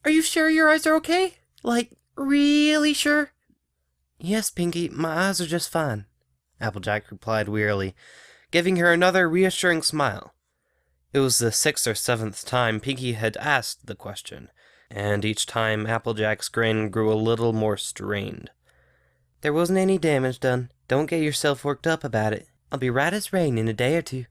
Are you sure your eyes are okay? Like, really sure? Yes, Pinky, my eyes are just fine, Applejack replied wearily, giving her another reassuring smile. It was the 6th or 7th time Pinky had asked the question, and each time Applejack's grin grew a little more strained. There wasn't any damage done. Don't get yourself worked up about it. I'll be right as rain in a day or two.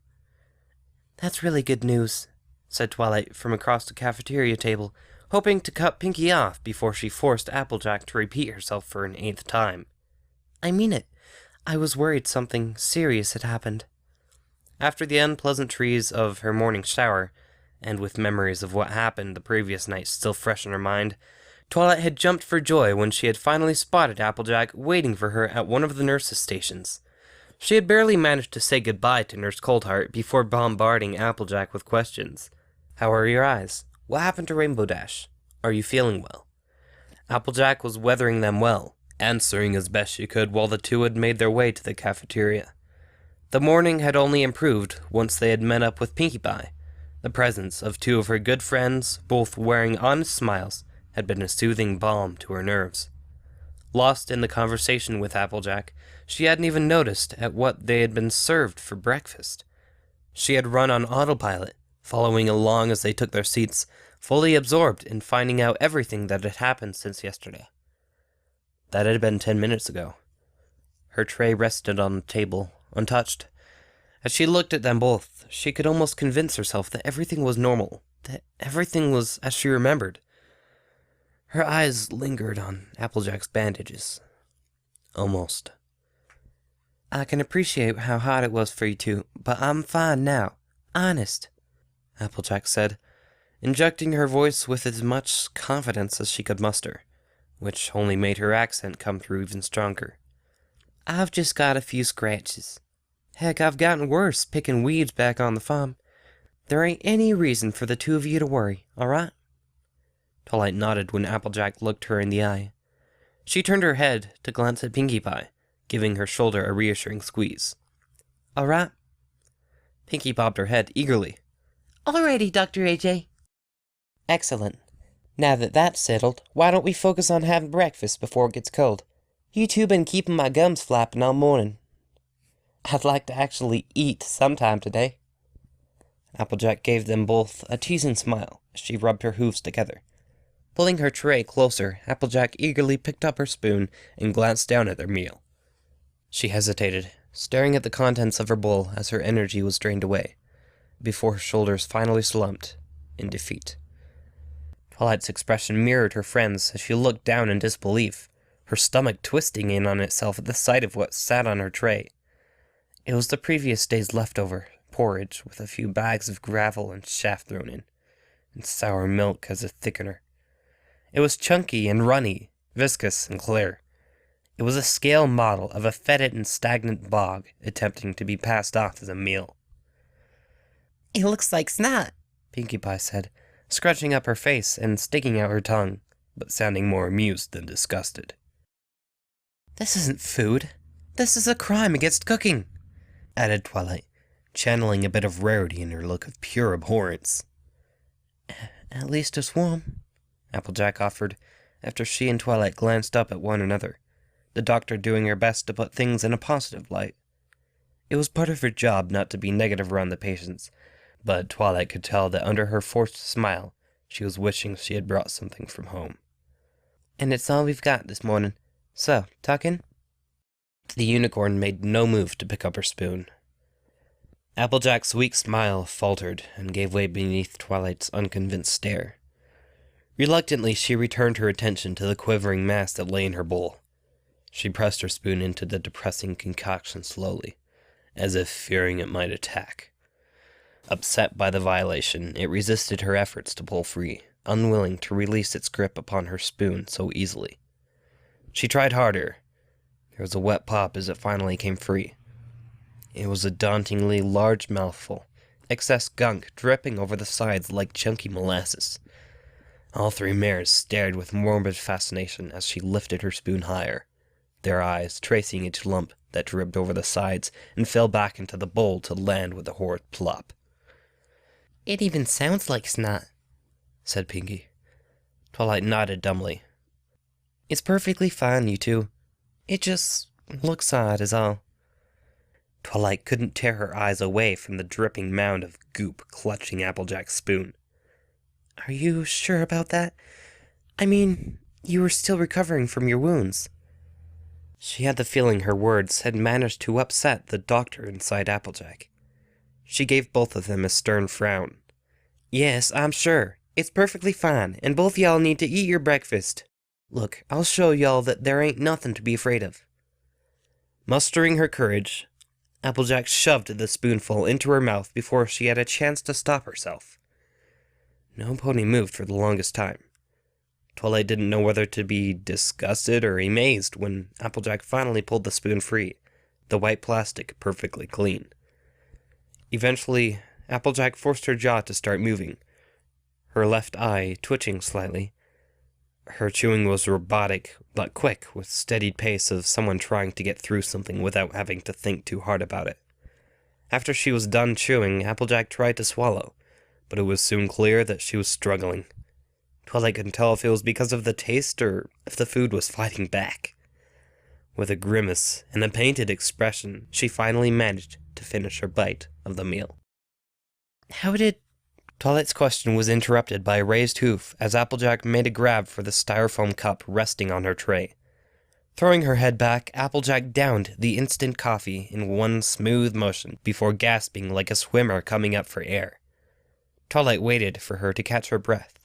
That's really good news, said Twilight from across the cafeteria table, hoping to cut Pinky off before she forced Applejack to repeat herself for an 8th time. I mean it. I was worried something serious had happened. After the unpleasantries of her morning shower, and with memories of what happened the previous night still fresh in her mind, Twilight had jumped for joy when she had finally spotted Applejack waiting for her at one of the nurses' stations. She had barely managed to say goodbye to Nurse Coldheart before bombarding Applejack with questions. How are your eyes? What happened to Rainbow Dash? Are you feeling well? Applejack was weathering them well, answering as best she could while the two had made their way to the cafeteria. The morning had only improved once they had met up with Pinkie Pie. The presence of two of her good friends, both wearing honest smiles, had been a soothing balm to her nerves. Lost in the conversation with Applejack, she hadn't even noticed at what they had been served for breakfast. She had run on autopilot, following along as they took their seats, fully absorbed in finding out everything that had happened since yesterday. That had been 10 minutes ago. Her tray rested on the table, untouched. As she looked at them both, she could almost convince herself that everything was normal, that everything was as she remembered. Her eyes lingered on Applejack's bandages. Almost. I can appreciate how hard it was for you two, but I'm fine now. Honest, Applejack said, injecting her voice with as much confidence as she could muster, which only made her accent come through even stronger. I've just got a few scratches. Heck, I've gotten worse picking weeds back on the farm. There ain't any reason for the two of you to worry, all right? Twilight nodded when Applejack looked her in the eye. She turned her head to glance at Pinkie Pie, giving her shoulder a reassuring squeeze. All right? Pinkie bobbed her head eagerly. Alrighty, Dr. AJ. Excellent. Now that that's settled, why don't we focus on having breakfast before it gets cold? You two been keeping my gums flapping all morning. I'd like to actually eat sometime today. Applejack gave them both a teasing smile as she rubbed her hooves together. Pulling her tray closer, Applejack eagerly picked up her spoon and glanced down at their meal. She hesitated, staring at the contents of her bowl as her energy was drained away, before her shoulders finally slumped in defeat. Twilight's expression mirrored her friend's as she looked down in disbelief, her stomach twisting in on itself at the sight of what sat on her tray. It was the previous day's leftover porridge with a few bags of gravel and chaff thrown in, and sour milk as a thickener. It was chunky and runny, viscous and clear. It was a scale model of a fetid and stagnant bog attempting to be passed off as a meal. It looks like snot, Pinkie Pie said, scrunching up her face and sticking out her tongue, but sounding more amused than disgusted. This isn't food. This is a crime against cooking, added Twilight, channeling a bit of rarity in her look of pure abhorrence. At least it's warm, Applejack offered, after she and Twilight glanced up at one another, the doctor doing her best to put things in a positive light. It was part of her job not to be negative around the patients, but Twilight could tell that under her forced smile, she was wishing she had brought something from home. And it's all we've got this morning. So, tuck in? The unicorn made no move to pick up her spoon. Applejack's weak smile faltered and gave way beneath Twilight's unconvinced stare. Reluctantly, she returned her attention to the quivering mass that lay in her bowl. She pressed her spoon into the depressing concoction slowly, as if fearing it might attack. Upset by the violation, it resisted her efforts to pull free, unwilling to release its grip upon her spoon so easily. She tried harder. There was a wet pop as it finally came free. It was a dauntingly large mouthful, excess gunk dripping over the sides like chunky molasses. All three mares stared with morbid fascination as she lifted her spoon higher, their eyes tracing each lump that dripped over the sides and fell back into the bowl to land with a horrid plop. It even sounds like snot, said Pinkie. Twilight nodded dumbly. It's perfectly fine, you two. It just looks odd is all. Twilight couldn't tear her eyes away from the dripping mound of goop clutching Applejack's spoon. Are you sure about that? I mean, you were still recovering from your wounds. She had the feeling her words had managed to upset the doctor inside Applejack. She gave both of them a stern frown. Yes, I'm sure. It's perfectly fine, and both y'all need to eat your breakfast. Look, I'll show y'all that there ain't nothing to be afraid of. Mustering her courage, Applejack shoved the spoonful into her mouth before she had a chance to stop herself. No pony moved for the longest time. Twilight didn't know whether to be disgusted or amazed when Applejack finally pulled the spoon free, the white plastic perfectly clean. Eventually, Applejack forced her jaw to start moving, her left eye twitching slightly. Her chewing was robotic, but quick, with steadied pace of someone trying to get through something without having to think too hard about it. After she was done chewing, Applejack tried to swallow, but it was soon clear that she was struggling. Twilight couldn't tell if it was because of the taste or if the food was fighting back. With a grimace and a painted expression, she finally managed to finish her bite of the meal. How did... Twilight's question was interrupted by a raised hoof as Applejack made a grab for the styrofoam cup resting on her tray. Throwing her head back, Applejack downed the instant coffee in one smooth motion before gasping like a swimmer coming up for air. Twilight waited for her to catch her breath.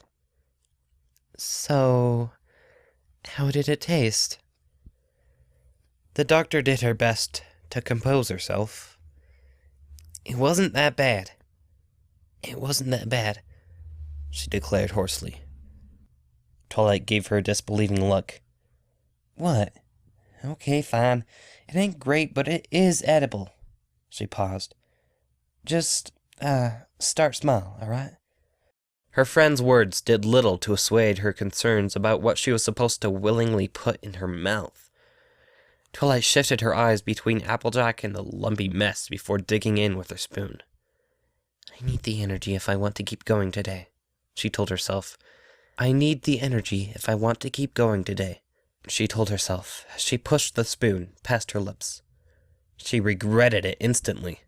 So, how did it taste? The doctor did her best to compose herself. It wasn't that bad. It wasn't that bad, she declared hoarsely. Twilight gave her a disbelieving look. What? Okay, fine. It ain't great, but it is edible. She paused. Just, start small, alright? Her friend's words did little to assuage her concerns about what she was supposed to willingly put in her mouth. Twilight shifted her eyes between Applejack and the lumpy mess before digging in with her spoon. I need the energy if I want to keep going today, she told herself. I need the energy if I want to keep going today, she told herself as she pushed the spoon past her lips. She regretted it instantly.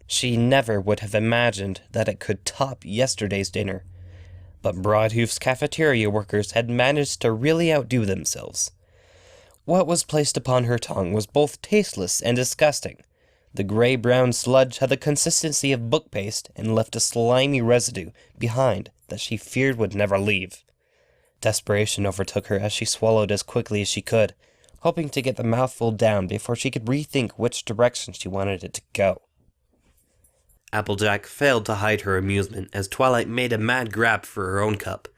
She never would have imagined that it could top yesterday's dinner, but Broadhoof's cafeteria workers had managed to really outdo themselves. What was placed upon her tongue was both tasteless and disgusting. The gray-brown sludge had the consistency of book paste and left a slimy residue behind that she feared would never leave. Desperation overtook her as she swallowed as quickly as she could, hoping to get the mouthful down before she could rethink which direction she wanted it to go. Applejack failed to hide her amusement as Twilight made a mad grab for her own cup.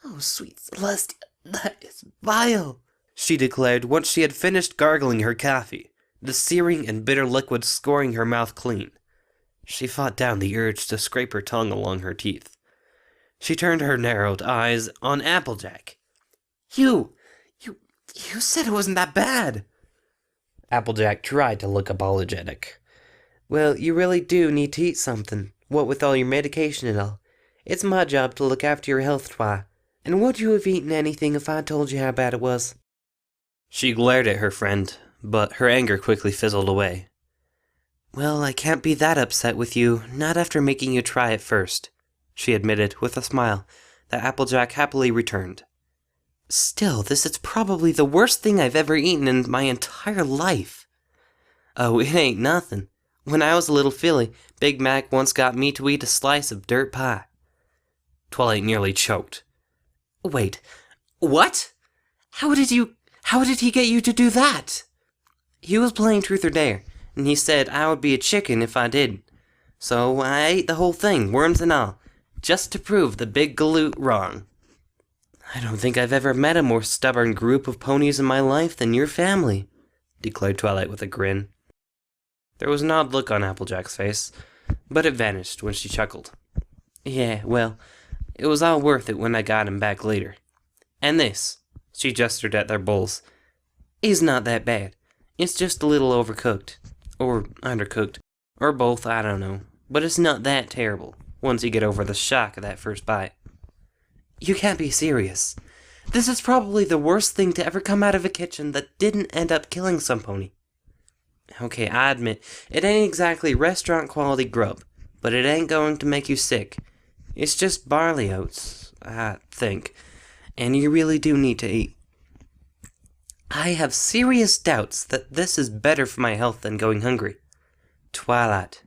Oh, sweet Celestia, that is vile, she declared once she had finished gargling her coffee, the searing and bitter liquid scoring her mouth clean. She fought down the urge to scrape her tongue along her teeth. She turned her narrowed eyes on Applejack. You said it wasn't that bad. Applejack tried to look apologetic. Well, you really do need to eat something, what with all your medication and all. It's my job to look after your health, Twi. And would you have eaten anything if I told you how bad it was? She glared at her friend, but her anger quickly fizzled away. Well, I can't be that upset with you, not after making you try it first, she admitted with a smile that Applejack happily returned. Still, this is probably the worst thing I've ever eaten in my entire life. Oh, it ain't nothing. When I was a little filly, Big Mac once got me to eat a slice of dirt pie. Twilight nearly choked. Wait, what? How did he get you to do that? He was playing Truth or Dare, and he said I would be a chicken if I didn't. So I ate the whole thing, worms and all, just to prove the big galoot wrong. I don't think I've ever met a more stubborn group of ponies in my life than your family, declared Twilight with a grin. There was an odd look on Applejack's face, but it vanished when she chuckled. Yeah, well, it was all worth it when I got him back later. And this, she gestured at their bowls, is not that bad. It's just a little overcooked. Or undercooked. Or both, I don't know. But it's not that terrible, once you get over the shock of that first bite. You can't be serious. This is probably the worst thing to ever come out of a kitchen that didn't end up killing some pony. Okay, I admit, it ain't exactly restaurant-quality grub, but it ain't going to make you sick. It's just barley oats, I think, and you really do need to eat. I have serious doubts that this is better for my health than going hungry. Twilight,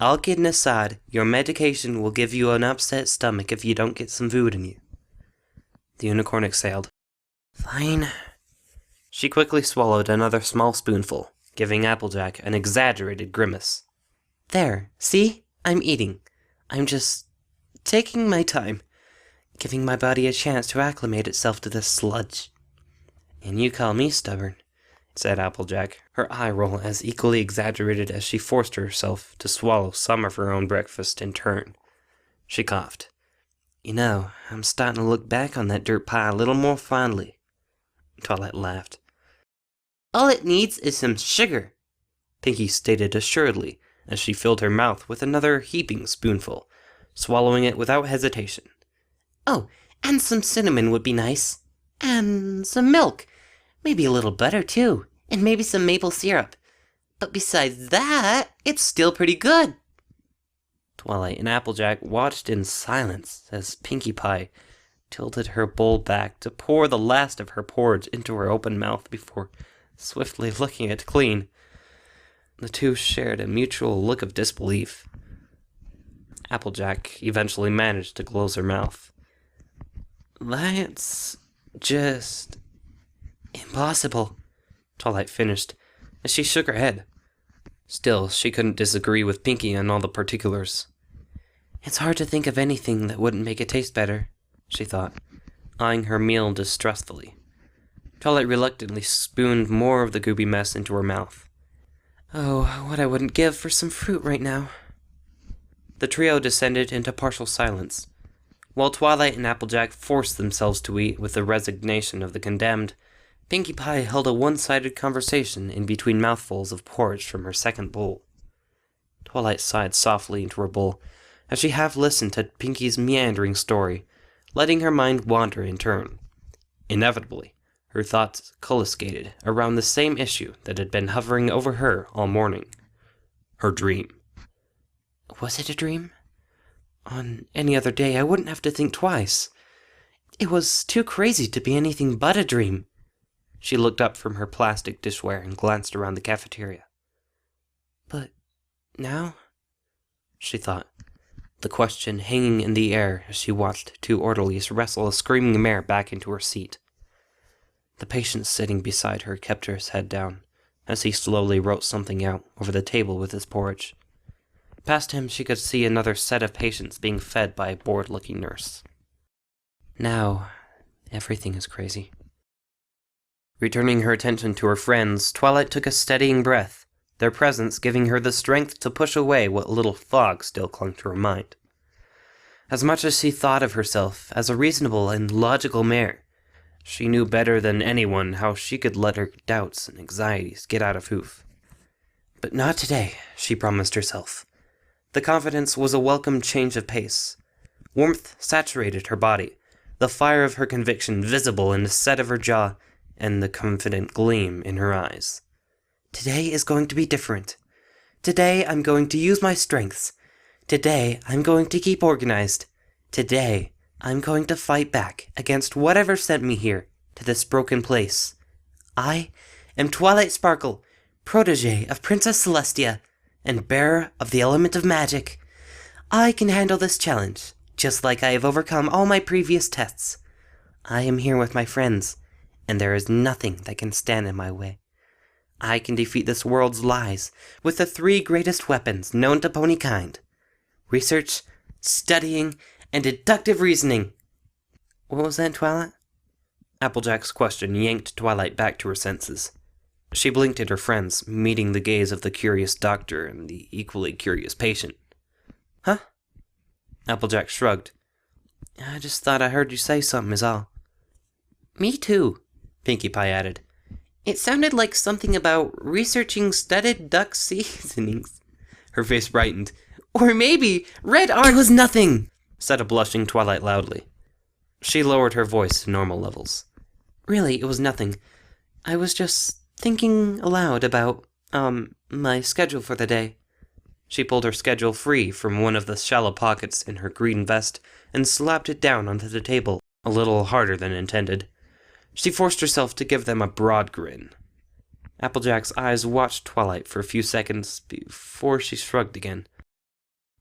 all kidding aside, your medication will give you an upset stomach if you don't get some food in you. The unicorn exhaled. Fine. She quickly swallowed another small spoonful, giving Applejack an exaggerated grimace. There, see? I'm eating. I'm just taking my time, giving my body a chance to acclimate itself to this sludge. And you call me stubborn, said Applejack, her eye roll as equally exaggerated as she forced herself to swallow some of her own breakfast in turn. She coughed. You know, I'm starting to look back on that dirt pie a little more fondly. Twilight laughed. All it needs is some sugar, Pinky stated assuredly as she filled her mouth with another heaping spoonful, swallowing it without hesitation. Oh, and some cinnamon would be nice. And some milk. Maybe a little butter, too. And maybe some maple syrup. But besides that, it's still pretty good. Twilight and Applejack watched in silence as Pinkie Pie tilted her bowl back to pour the last of her porridge into her open mouth before swiftly licking it clean. The two shared a mutual look of disbelief. Applejack eventually managed to close her mouth. That's just impossible, Twilight finished, as she shook her head. Still, she couldn't disagree with Pinkie on all the particulars. It's hard to think of anything that wouldn't make it taste better, she thought, eyeing her meal distrustfully. Twilight reluctantly spooned more of the gooby mess into her mouth. Oh, what I wouldn't give for some fruit right now. The trio descended into partial silence. While Twilight and Applejack forced themselves to eat with the resignation of the condemned, Pinkie Pie held a one-sided conversation in between mouthfuls of porridge from her second bowl. Twilight sighed softly into her bowl as she half listened to Pinkie's meandering story, letting her mind wander in turn. Inevitably, her thoughts coruscated around the same issue that had been hovering over her all morning. Her dream. Was it a dream? On any other day, I wouldn't have to think twice. It was too crazy to be anything but a dream. She looked up from her plastic dishware and glanced around the cafeteria. But now? She thought, the question hanging in the air as she watched two orderlies wrestle a screaming mare back into her seat. The patient sitting beside her kept his head down as he slowly wrote something out over the table with his porridge. Past him, she could see another set of patients being fed by a bored-looking nurse. Now, everything is crazy. Returning her attention to her friends, Twilight took a steadying breath, their presence giving her the strength to push away what little fog still clung to her mind. As much as she thought of herself as a reasonable and logical mare, she knew better than anyone how she could let her doubts and anxieties get out of hoof. But not today, she promised herself. The confidence was a welcome change of pace. Warmth saturated her body, the fire of her conviction visible in the set of her jaw and the confident gleam in her eyes. Today is going to be different. Today I'm going to use my strengths. Today I'm going to keep organized. Today I'm going to fight back against whatever sent me here to this broken place. I am Twilight Sparkle, protege of Princess Celestia, and bearer of the element of magic. I can handle this challenge, just like I have overcome all my previous tests. I am here with my friends, and there is nothing that can stand in my way. I can defeat this world's lies with the 3 greatest weapons known to ponykind: research, studying, and deductive reasoning. What was that, Twilight? Applejack's question yanked Twilight back to her senses. She blinked at her friends, meeting the gaze of the curious doctor and the equally curious patient. Huh? Applejack shrugged. I just thought I heard you say something is all. Me too, Pinkie Pie added. It sounded like something about researching studded duck seasonings. Her face brightened. Or maybe red art. It was nothing, said a blushing Twilight loudly. She lowered her voice to normal levels. Really, it was nothing. I was just thinking aloud about, my schedule for the day. She pulled her schedule free from one of the shallow pockets in her green vest and slapped it down onto the table, a little harder than intended. She forced herself to give them a broad grin. Applejack's eyes watched Twilight for a few seconds before she shrugged again.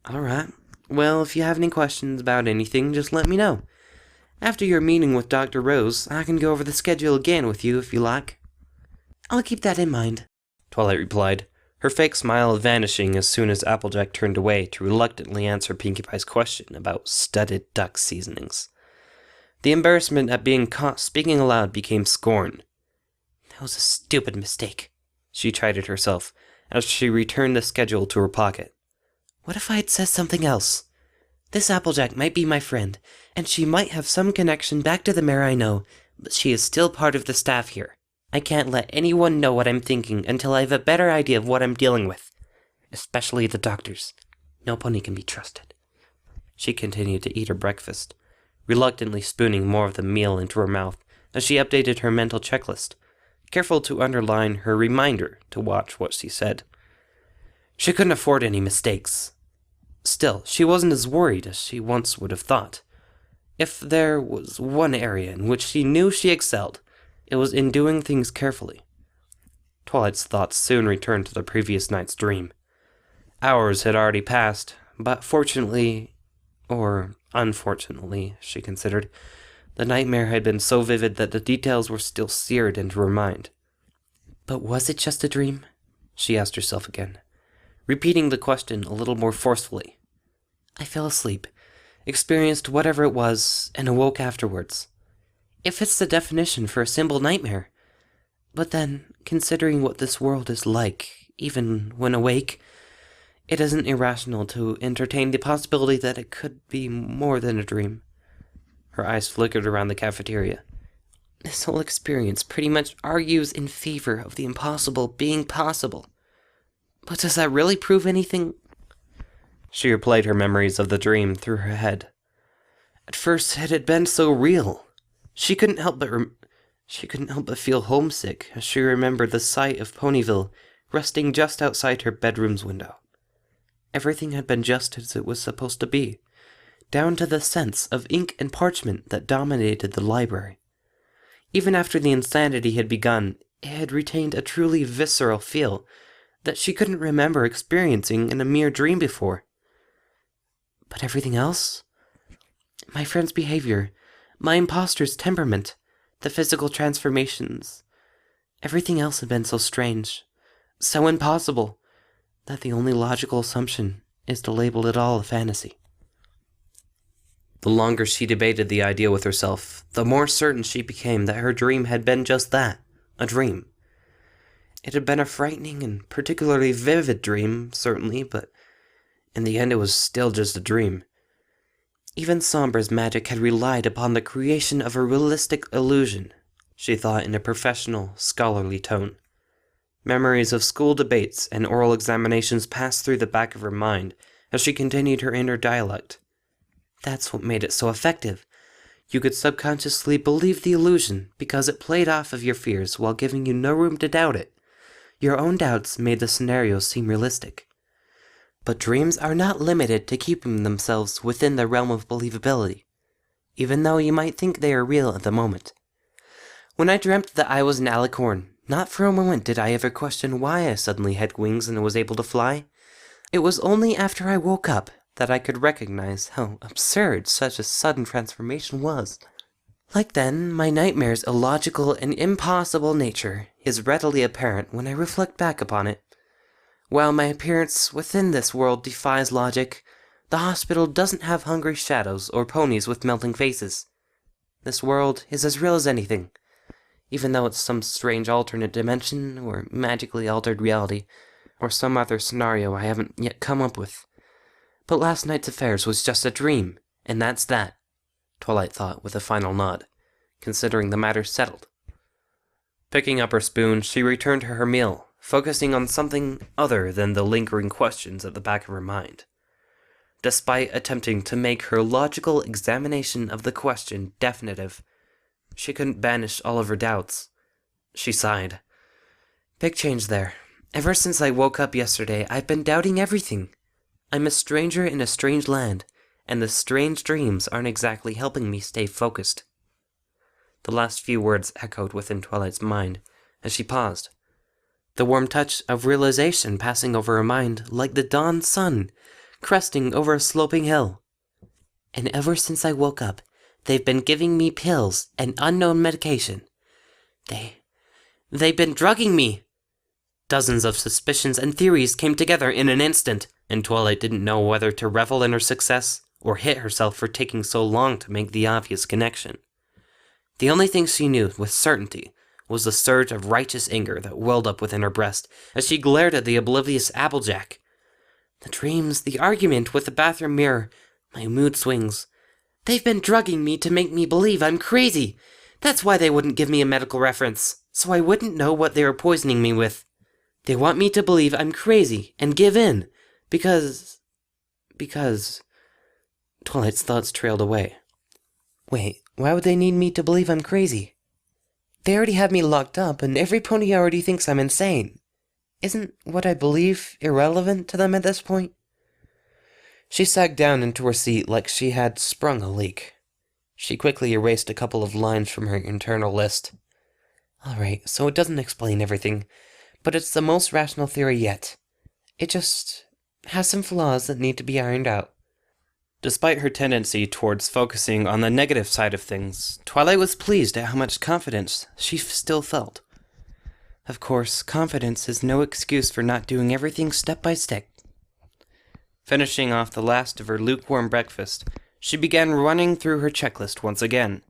All right. Well, if you have any questions about anything, just let me know. After your meeting with Dr. Rose, I can go over the schedule again with you if you like. I'll keep that in mind, Twilight replied, her fake smile vanishing as soon as Applejack turned away to reluctantly answer Pinkie Pie's question about studded duck seasonings. The embarrassment at being caught speaking aloud became scorn. That was a stupid mistake, she chided herself as she returned the schedule to her pocket. What if I had said something else? This Applejack might be my friend, and she might have some connection back to the mayor I know, but she is still part of the staff here. I can't let anyone know what I'm thinking until I have a better idea of what I'm dealing with. Especially the doctors. No pony can be trusted. She continued to eat her breakfast, reluctantly spooning more of the meal into her mouth as she updated her mental checklist, careful to underline her reminder to watch what she said. She couldn't afford any mistakes. Still, she wasn't as worried as she once would have thought. If there was one area in which she knew she excelled, it was in doing things carefully. Twilight's thoughts soon returned to the previous night's dream. Hours had already passed, but fortunately, or unfortunately, she considered, the nightmare had been so vivid that the details were still seared into her mind. But was it just a dream? She asked herself again, repeating the question a little more forcefully. I fell asleep, experienced whatever it was, and awoke afterwards. It fits the definition for a simple nightmare. But then, considering what this world is like, even when awake, it isn't irrational to entertain the possibility that it could be more than a dream. Her eyes flickered around the cafeteria. This whole experience pretty much argues in favor of the impossible being possible. But does that really prove anything? She replayed her memories of the dream through her head. At first, it had been so real. She couldn't help but feel homesick as she remembered the sight of Ponyville resting just outside her bedroom's window. Everything had been just as it was supposed to be, down to the sense of ink and parchment that dominated the library. Even after the insanity had begun, it had retained a truly visceral feel that she couldn't remember experiencing in a mere dream before. But everything else? My friend's behavior, my imposter's temperament, the physical transformations, everything else had been so strange, so impossible, that the only logical assumption is to label it all a fantasy. The longer she debated the idea with herself, the more certain she became that her dream had been just that, a dream. It had been a frightening and particularly vivid dream, certainly, but in the end it was still just a dream. Even Sombra's magic had relied upon the creation of a realistic illusion, she thought in a professional, scholarly tone. Memories of school debates and oral examinations passed through the back of her mind as she continued her inner dialect. That's what made it so effective. You could subconsciously believe the illusion because it played off of your fears while giving you no room to doubt it. Your own doubts made the scenario seem realistic. But dreams are not limited to keeping themselves within the realm of believability, even though you might think they are real at the moment. When I dreamt that I was an alicorn, not for a moment did I ever question why I suddenly had wings and was able to fly. It was only after I woke up that I could recognize how absurd such a sudden transformation was. Like then, my nightmare's illogical and impossible nature is readily apparent when I reflect back upon it. While my appearance within this world defies logic, the hospital doesn't have hungry shadows or ponies with melting faces. This world is as real as anything, even though it's some strange alternate dimension or magically altered reality, or some other scenario I haven't yet come up with. But last night's affairs was just a dream, and that's that, Twilight thought with a final nod, considering the matter settled. Picking up her spoon, she returned to her meal, focusing on something other than the lingering questions at the back of her mind. despite attempting to make her logical examination of the question definitive. She couldn't banish all of her doubts. She sighed. Big change there. Ever since I woke up yesterday, I've been doubting everything. I'm a stranger in a strange land, and the strange dreams aren't exactly helping me stay focused. The last few words echoed within Twilight's mind as she paused, the warm touch of realization passing over her mind like the dawn sun cresting over a sloping hill. And ever since I woke up, they've been giving me pills and unknown medication. They've been drugging me. Dozens of suspicions and theories came together in an instant, and Twilight didn't know whether to revel in her success or hit herself for taking so long to make the obvious connection. The only thing she knew with certainty was the surge of righteous anger that welled up within her breast as she glared at the oblivious Applejack. The dreams, the argument with the bathroom mirror, my mood swings. They've been drugging me to make me believe I'm crazy. That's why they wouldn't give me a medical reference, so I wouldn't know what they were poisoning me with. They want me to believe I'm crazy and give in, because... Twilight's thoughts trailed away. Wait, why would they need me to believe I'm crazy? They already have me locked up, and every pony already thinks I'm insane. Isn't what I believe irrelevant to them at this point? She sagged down into her seat like she had sprung a leak. She quickly erased a couple of lines from her internal list. All right, so it doesn't explain everything, but it's the most rational theory yet. It just has some flaws that need to be ironed out. Despite her tendency towards focusing on the negative side of things, Twilight was pleased at how much confidence she still felt. Of course, confidence is no excuse for not doing everything step by step. Finishing off the last of her lukewarm breakfast, she began running through her checklist once again.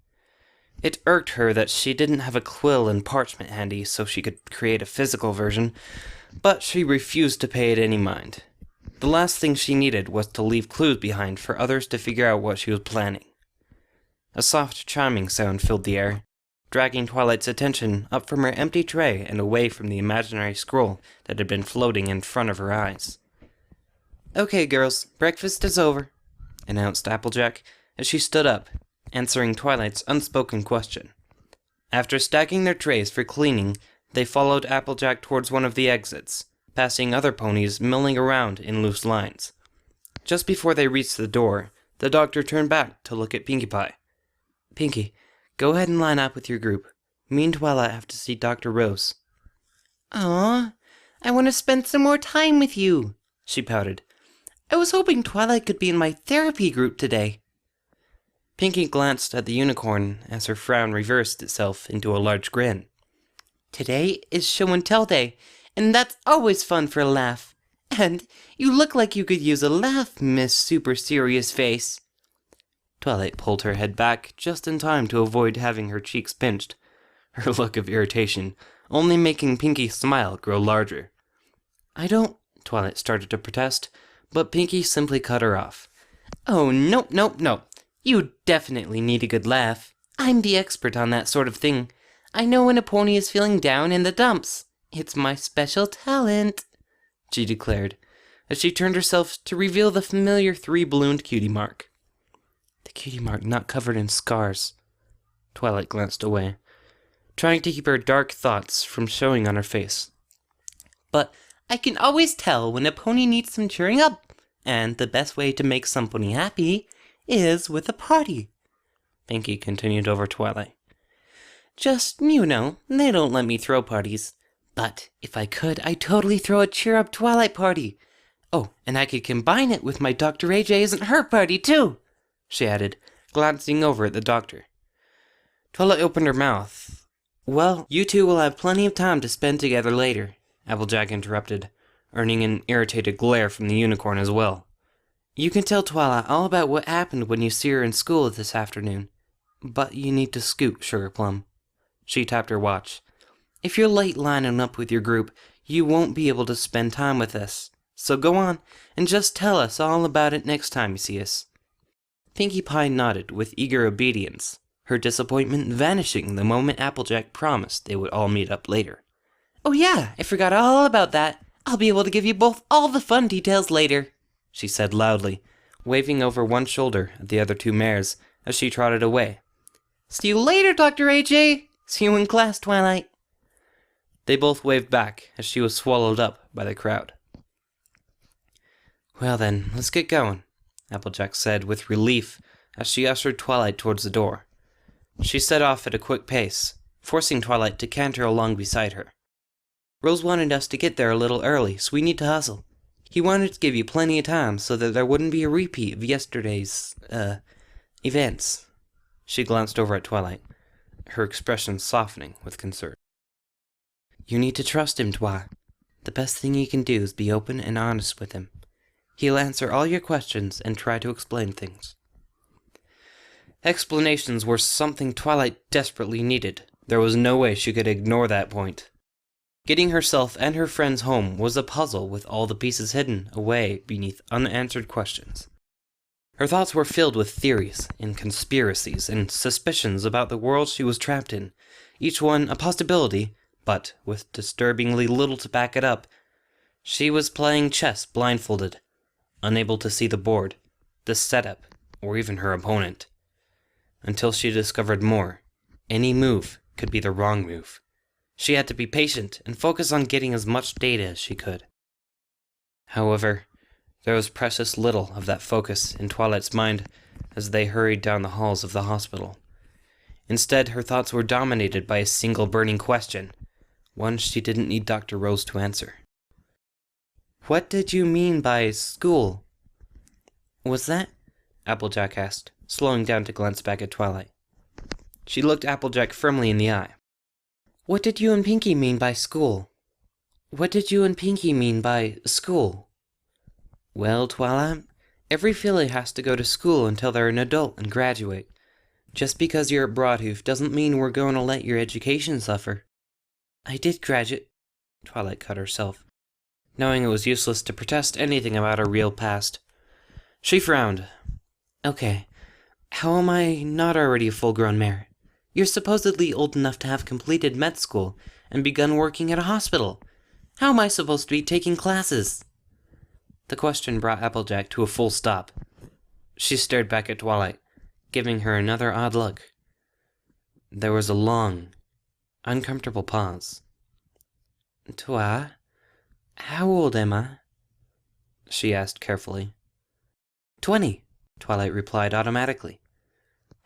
It irked her that she didn't have a quill and parchment handy so she could create a physical version, but she refused to pay it any mind. The last thing she needed was to leave clues behind for others to figure out what she was planning. A soft chiming sound filled the air, dragging Twilight's attention up from her empty tray and away from the imaginary scroll that had been floating in front of her eyes. Okay, girls, breakfast is over, announced Applejack as she stood up, answering Twilight's unspoken question. After stacking their trays for cleaning, they followed Applejack towards one of the exits, passing other ponies milling around in loose lines. Just before they reached the door, the doctor turned back to look at Pinkie Pie. Pinkie, go ahead and line up with your group. Me and Twilight have to see Dr. Rose. Aw, I want to spend some more time with you, she pouted. I was hoping Twilight could be in my therapy group today. Pinkie glanced at the unicorn as her frown reversed itself into a large grin. Today is show and tell day, and that's always fun for a laugh. And you look like you could use a laugh, Miss Super Serious Face. Twilight pulled her head back just in time to avoid having her cheeks pinched, her look of irritation only making Pinkie's smile grow larger. I don't... Twilight started to protest, but Pinkie simply cut her off. Oh, no. You definitely need a good laugh. I'm the expert on that sort of thing. I know when a pony is feeling down in the dumps. It's my special talent, she declared, as she turned herself to reveal the familiar 3-ballooned cutie mark. The cutie mark not covered in scars. Twilight glanced away, trying to keep her dark thoughts from showing on her face. But I can always tell when a pony needs some cheering up, and the best way to make some pony happy is with a party, Pinkie continued over Twilight. Just, they don't let me throw parties. But if I could, I'd totally throw a cheer-up Twilight party. Oh, and I could combine it with my Dr. AJ Isn't Her party, too, she added, glancing over at the doctor. Twilight opened her mouth. Well, you two will have plenty of time to spend together later, Applejack interrupted, earning an irritated glare from the unicorn as well. You can tell Twilight all about what happened when you see her in school this afternoon. But you need to scoot, Sugarplum. She tapped her watch. If you're late lining up with your group, you won't be able to spend time with us. So go on, and just tell us all about it next time you see us. Pinkie Pie nodded with eager obedience, her disappointment vanishing the moment Applejack promised they would all meet up later. Oh yeah, I forgot all about that. I'll be able to give you both all the fun details later, she said loudly, waving over one shoulder at the other two mares as she trotted away. "See you later, Dr. AJ! See you in class, Twilight!" They both waved back as she was swallowed up by the crowd. "Well then, let's get going," Applejack said with relief as she ushered Twilight towards the door. She set off at a quick pace, forcing Twilight to canter along beside her. "Rose wanted us to get there a little early, so we need to hustle. He wanted to give you plenty of time so that there wouldn't be a repeat of yesterday's, events." She glanced over at Twilight, her expression softening with concern. "You need to trust him, Twi. The best thing you can do is be open and honest with him. He'll answer all your questions and try to explain things." Explanations were something Twilight desperately needed. There was no way she could ignore that point. Getting herself and her friends home was a puzzle with all the pieces hidden away beneath unanswered questions. Her thoughts were filled with theories and conspiracies and suspicions about the world she was trapped in, each one a possibility, but with disturbingly little to back it up. She was playing chess blindfolded, unable to see the board, the setup, or even her opponent. Until she discovered more, any move could be the wrong move. She had to be patient and focus on getting as much data as she could. However, there was precious little of that focus in Twilight's mind as they hurried down the halls of the hospital. Instead, her thoughts were dominated by a single burning question, one she didn't need Dr. Rose to answer. "What did you mean by school?" "Was that?" Applejack asked, slowing down to glance back at Twilight. She looked Applejack firmly in the eye. "What did you and Pinky mean by school? What did you and Pinky mean by school?" "Well, Twilight, every filly has to go to school until they're an adult and graduate. Just because you're a Broadhoof doesn't mean we're going to let your education suffer." "I did graduate," Twilight cut herself, knowing it was useless to protest anything about her real past. She frowned. "Okay, how am I not already a full-grown mare? You're supposedly old enough to have completed med school and begun working at a hospital. How am I supposed to be taking classes?" The question brought Applejack to a full stop. She stared back at Twilight, giving her another odd look. There was a long, uncomfortable pause. "Twi, how old am I?" she asked carefully. 20, Twilight replied automatically.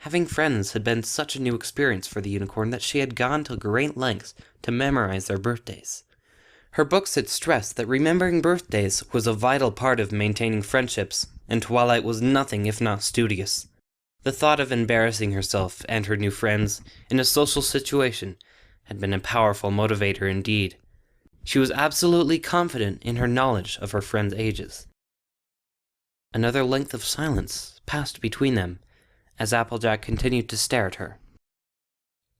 Having friends had been such a new experience for the unicorn that she had gone to great lengths to memorize their birthdays. Her books had stressed that remembering birthdays was a vital part of maintaining friendships, and Twilight was nothing if not studious. The thought of embarrassing herself and her new friends in a social situation had been a powerful motivator indeed. She was absolutely confident in her knowledge of her friends' ages. Another length of silence passed between them, as Applejack continued to stare at her.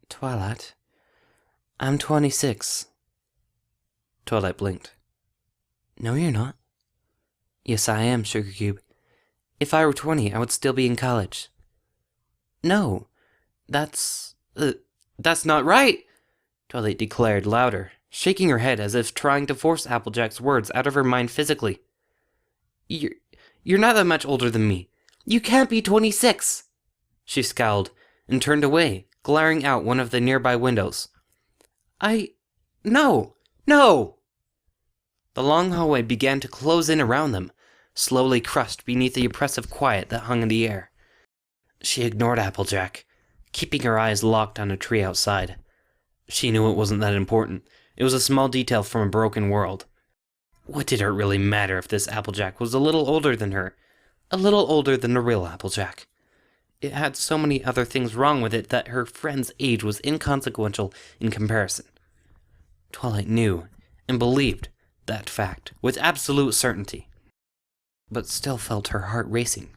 "Twilight, I'm 26. Twilight blinked. "No, you're not." "Yes, I am, Sugar Cube. If I were 20, I would still be in college." "No, that's not right," Twilight declared louder, shaking her head as if trying to force Applejack's words out of her mind physically. You're not that much older than me. You can't be 26. She scowled and turned away, glaring out one of the nearby windows. No! The long hallway began to close in around them, slowly crushed beneath the oppressive quiet that hung in the air. She ignored Applejack, keeping her eyes locked on a tree outside. She knew it wasn't that important. It was a small detail from a broken world. What did it really matter if this Applejack was a little older than her? A little older than the real Applejack. It had so many other things wrong with it that her friend's age was inconsequential in comparison. Twilight knew and believed that fact with absolute certainty, but still felt her heart racing.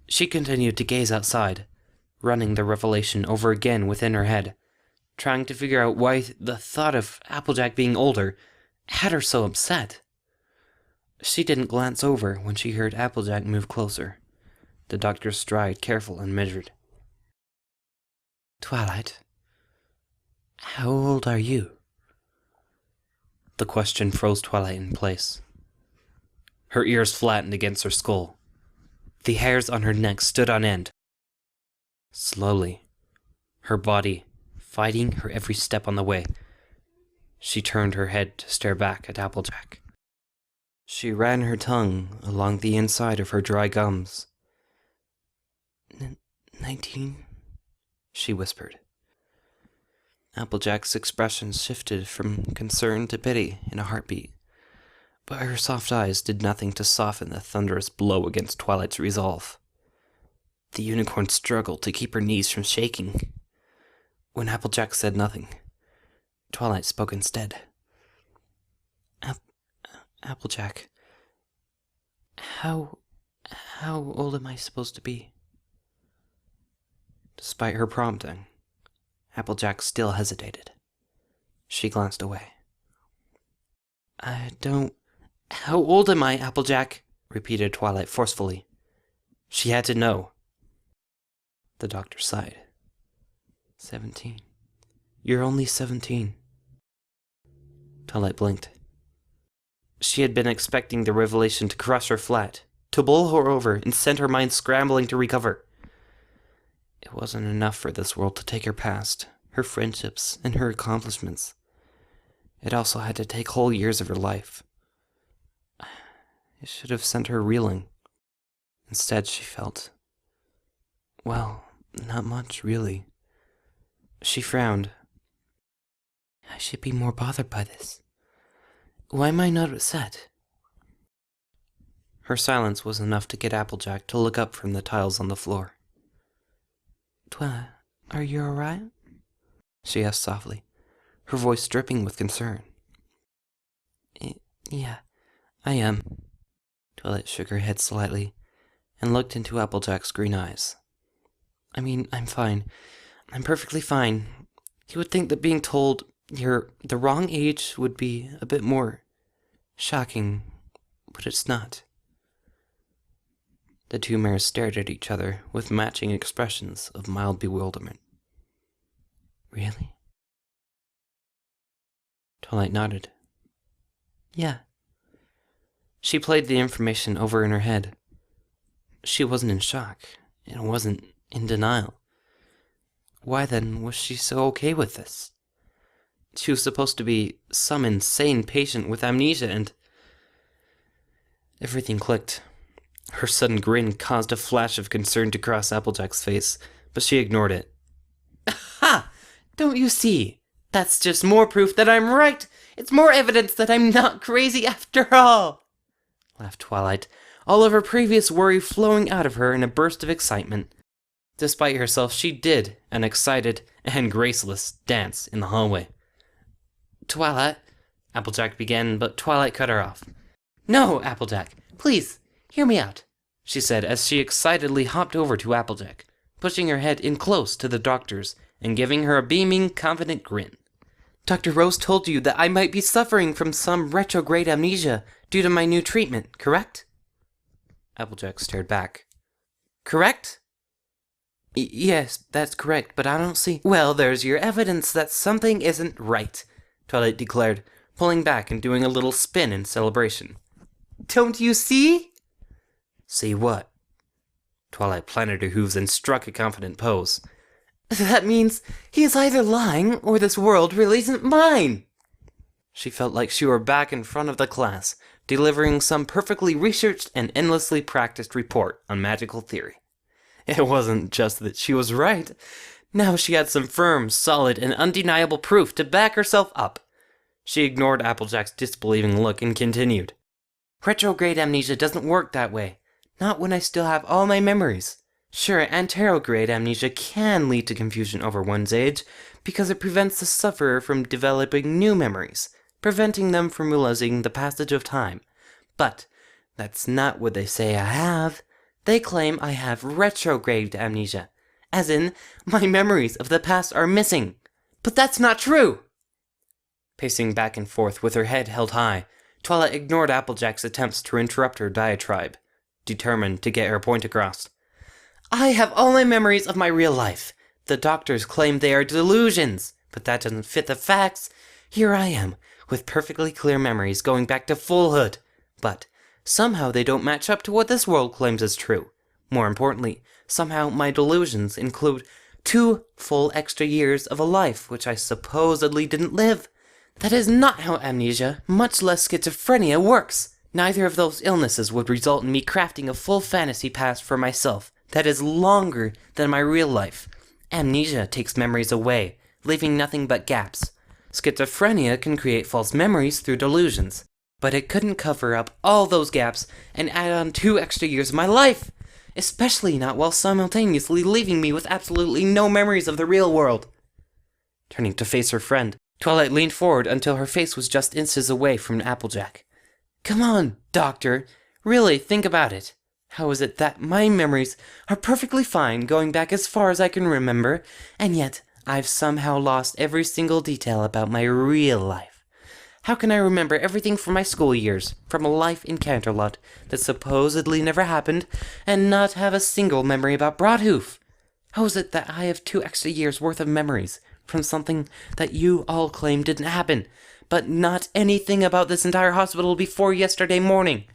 She continued to gaze outside, running the revelation over again within her head, trying to figure out why the thought of Applejack being older had her so upset. She didn't glance over when she heard Applejack move closer, the doctor's stride careful and measured. "Twilight, how old are you?" The question froze Twilight in place. Her ears flattened against her skull. The hairs on her neck stood on end. Slowly, her body fighting her every step on the way, she turned her head to stare back at Applejack. She ran her tongue along the inside of her dry gums. 19, she whispered. Applejack's expression shifted from concern to pity in a heartbeat, but her soft eyes did nothing to soften the thunderous blow against Twilight's resolve. The unicorn struggled to keep her knees from shaking. When Applejack said nothing, Twilight spoke instead. Applejack, how old am I supposed to be? Despite her prompting, Applejack still hesitated. She glanced away. How old am I, Applejack? Repeated Twilight forcefully. She had to know. The doctor sighed. 17. You're only 17. Twilight blinked. She had been expecting the revelation to crush her flat, to bowl her over and send her mind scrambling to recover. It wasn't enough for this world to take her past, her friendships, and her accomplishments. It also had to take whole years of her life. It should have sent her reeling. Instead, she felt, well, not much, really. She frowned. I should be more bothered by this. Why am I not upset? Her silence was enough to get Applejack to look up from the tiles on the floor. Twilight, are you alright? She asked softly, her voice dripping with concern. Yeah, I am. Twilight shook her head slightly and looked into Applejack's green eyes. I mean, I'm fine. I'm perfectly fine. You would think that being told you're the wrong age would be a bit more shocking, but it's not. The two mares stared at each other with matching expressions of mild bewilderment. Really? Twilight nodded. Yeah. She played the information over in her head. She wasn't in shock, and wasn't in denial. Why then was she so okay with this? She was supposed to be some insane patient with amnesia, and everything clicked. Her sudden grin caused a flash of concern to cross Applejack's face, but she ignored it. Ha! Don't you see? That's just more proof that I'm right! It's more evidence that I'm not crazy after all! Laughed Twilight, all of her previous worry flowing out of her in a burst of excitement. Despite herself, she did an excited and graceless dance in the hallway. Twilight, Applejack began, but Twilight cut her off. No, Applejack, please, hear me out, she said as she excitedly hopped over to Applejack, pushing her head in close to the doctor's and giving her a beaming, confident grin. Dr. Rose told you that I might be suffering from some retrograde amnesia due to my new treatment, correct? Applejack stared back. Correct? Yes, that's correct, but I don't see... Well, there's your evidence that something isn't right, Twilight declared, pulling back and doing a little spin in celebration. Don't you see? See what? Twilight planted her hooves and struck a confident pose. That means he is either lying or this world really isn't mine. She felt like she were back in front of the class, delivering some perfectly researched and endlessly practiced report on magical theory. It wasn't just that she was right. Now she had some firm, solid, and undeniable proof to back herself up. She ignored Applejack's disbelieving look and continued. Retrograde amnesia doesn't work that way. Not when I still have all my memories. Sure, anterograde amnesia can lead to confusion over one's age, because it prevents the sufferer from developing new memories, preventing them from realizing the passage of time. But that's not what they say I have. They claim I have retrograde amnesia, as in, my memories of the past are missing. But that's not true! Pacing back and forth with her head held high, Twilight ignored Applejack's attempts to interrupt her diatribe, determined to get her point across. I have all my memories of my real life. The doctors claim they are delusions, but that doesn't fit the facts. Here I am, with perfectly clear memories going back to foolhood. But somehow they don't match up to what this world claims is true. More importantly, somehow my delusions include 2 full extra years of a life which I supposedly didn't live. That is not how amnesia, much less schizophrenia, works. Neither of those illnesses would result in me crafting a full fantasy past for myself that is longer than my real life. Amnesia takes memories away, leaving nothing but gaps. Schizophrenia can create false memories through delusions, but it couldn't cover up all those gaps and add on 2 extra years of my life, especially not while simultaneously leaving me with absolutely no memories of the real world. Turning to face her friend, Twilight leaned forward until her face was just inches away from Applejack. Come on, Doctor. Really, think about it. How is it that my memories are perfectly fine going back as far as I can remember, and yet I've somehow lost every single detail about my real life? How can I remember everything from my school years, from a life in Canterlot that supposedly never happened, and not have a single memory about Broadhoof? How is it that I have 2 extra years worth of memories from something that you all claim didn't happen, but not anything about this entire hospital before yesterday morning?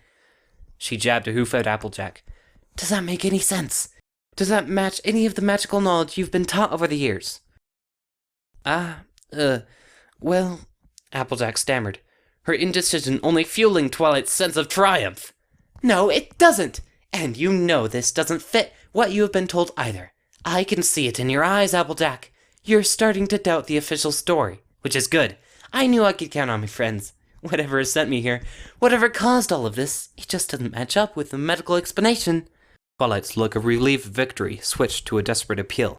She jabbed a hoof at Applejack. Does that make any sense? Does that match any of the magical knowledge you've been taught over the years? Well, Applejack stammered, her indecision only fueling Twilight's sense of triumph. No, it doesn't! And you know this doesn't fit what you have been told either. I can see it in your eyes, Applejack. You're starting to doubt the official story, which is good. I knew I could count on my friends. Whatever has sent me here, whatever caused all of this, it just doesn't match up with the medical explanation. Twilight's look of relieved victory switched to a desperate appeal.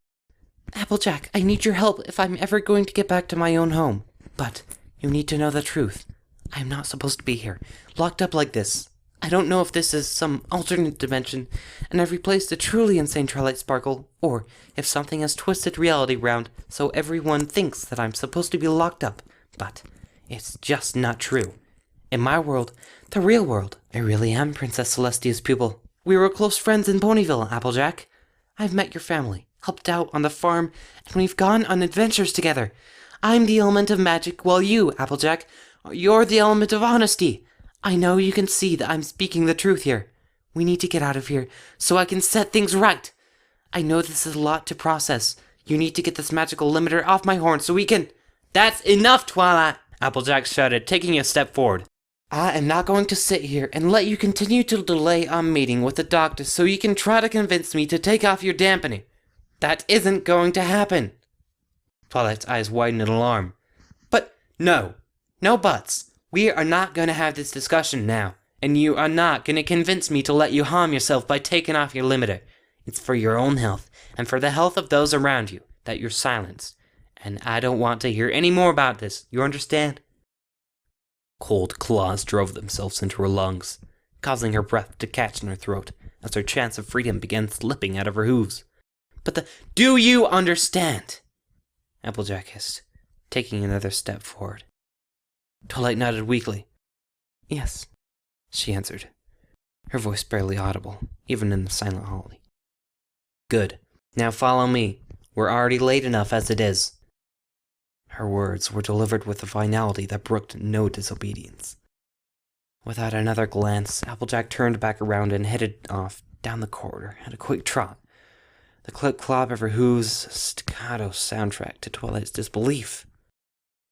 Applejack, I need your help if I'm ever going to get back to my own home. But you need to know the truth. I'm not supposed to be here, locked up like this. I don't know if this is some alternate dimension, and I've replaced a truly insane Twilight Sparkle, or if something has twisted reality round so everyone thinks that I'm supposed to be locked up. But it's just not true. In my world, the real world, I really am Princess Celestia's pupil. We were close friends in Ponyville, Applejack. I've met your family, helped out on the farm, and we've gone on adventures together. I'm the element of magic, while you, Applejack, you're the element of honesty. I know you can see that I'm speaking the truth here. We need to get out of here, so I can set things right. I know this is a lot to process. You need to get this magical limiter off my horn so we can... That's enough, Twilight! Applejack shouted, taking a step forward. I am not going to sit here and let you continue to delay our meeting with the doctor so you can try to convince me to take off your dampening. That isn't going to happen. Twilight's eyes widened in alarm. But no. No buts. We are not going to have this discussion now, and you are not going to convince me to let you harm yourself by taking off your limiter. It's for your own health, and for the health of those around you, that you're silenced. And I don't want to hear any more about this, you understand? Cold claws drove themselves into her lungs, causing her breath to catch in her throat, as her chance of freedom began slipping out of her hooves. Do you understand? Applejack hissed, taking another step forward. Twilight nodded weakly. Yes, she answered, her voice barely audible, even in the silent hallway. Good. Now follow me. We're already late enough as it is. Her words were delivered with a finality that brooked no disobedience. Without another glance, Applejack turned back around and headed off down the corridor at a quick trot. The clip-clop of her hooves, a staccato soundtrack to Twilight's disbelief.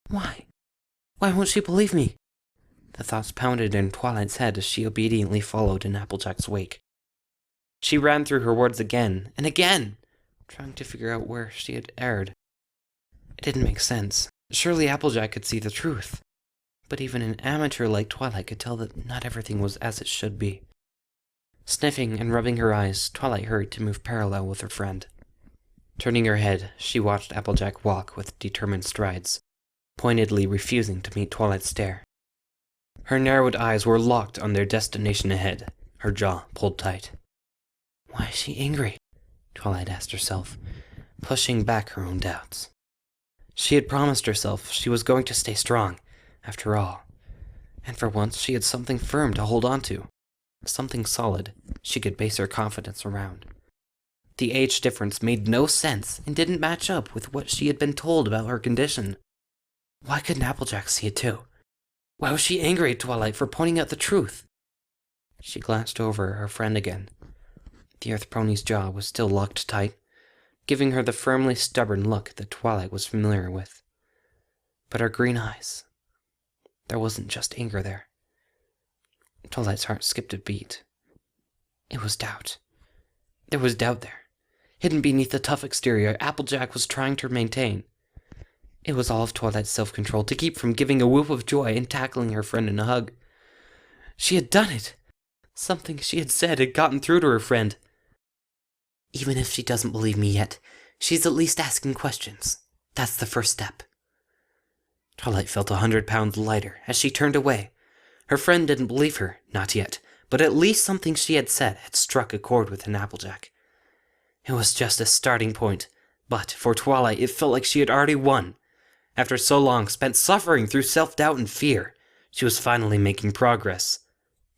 Why? Why won't she believe me? The thoughts pounded in Twilight's head as she obediently followed in Applejack's wake. She ran through her words again and again, trying to figure out where she had erred. It didn't make sense. Surely Applejack could see the truth. But even an amateur like Twilight could tell that not everything was as it should be. Sniffing and rubbing her eyes, Twilight hurried to move parallel with her friend. Turning her head, she watched Applejack walk with determined strides, pointedly refusing to meet Twilight's stare. Her narrowed eyes were locked on their destination ahead, her jaw pulled tight. Why is she angry? Twilight asked herself, pushing back her own doubts. She had promised herself she was going to stay strong, after all, and for once she had something firm to hold on to, something solid she could base her confidence around. The age difference made no sense and didn't match up with what she had been told about her condition. Why couldn't Applejack see it too? Why was she angry at Twilight for pointing out the truth? She glanced over at her friend again. The Earth Pony's jaw was still locked tight, giving her the firmly stubborn look that Twilight was familiar with. But her green eyes, there wasn't just anger there. Twilight's heart skipped a beat. It was doubt. There was doubt there, hidden beneath the tough exterior Applejack was trying to maintain. It was all of Twilight's self-control to keep from giving a whoop of joy and tackling her friend in a hug. She had done it! Something she had said had gotten through to her friend. Even if she doesn't believe me yet, she's at least asking questions. That's the first step. Twilight felt 100 pounds lighter as she turned away. Her friend didn't believe her, not yet, but at least something she had said had struck a chord with an Applejack. It was just a starting point, but for Twilight it felt like she had already won. After so long spent suffering through self-doubt and fear, she was finally making progress.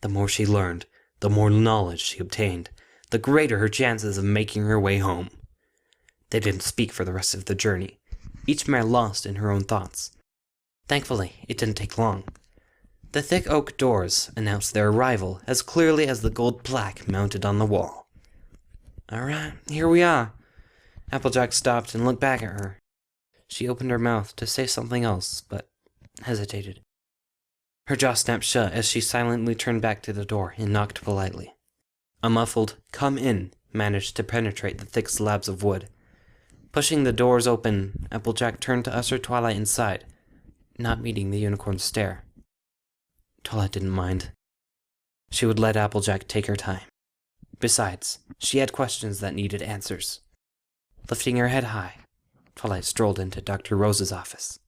The more she learned, the more knowledge she obtained, the greater her chances of making her way home. They didn't speak for the rest of the journey, each mare lost in her own thoughts. Thankfully, it didn't take long. The thick oak doors announced their arrival as clearly as the gold plaque mounted on the wall. "All right, here we are." Applejack stopped and looked back at her. She opened her mouth to say something else, but hesitated. Her jaw snapped shut as she silently turned back to the door and knocked politely. A muffled "come in" managed to penetrate the thick slabs of wood. Pushing the doors open, Applejack turned to usher Twilight inside, not meeting the unicorn's stare. Twilight didn't mind. She would let Applejack take her time. Besides, she had questions that needed answers. Lifting her head high, Twilight strolled into Dr. Rose's office.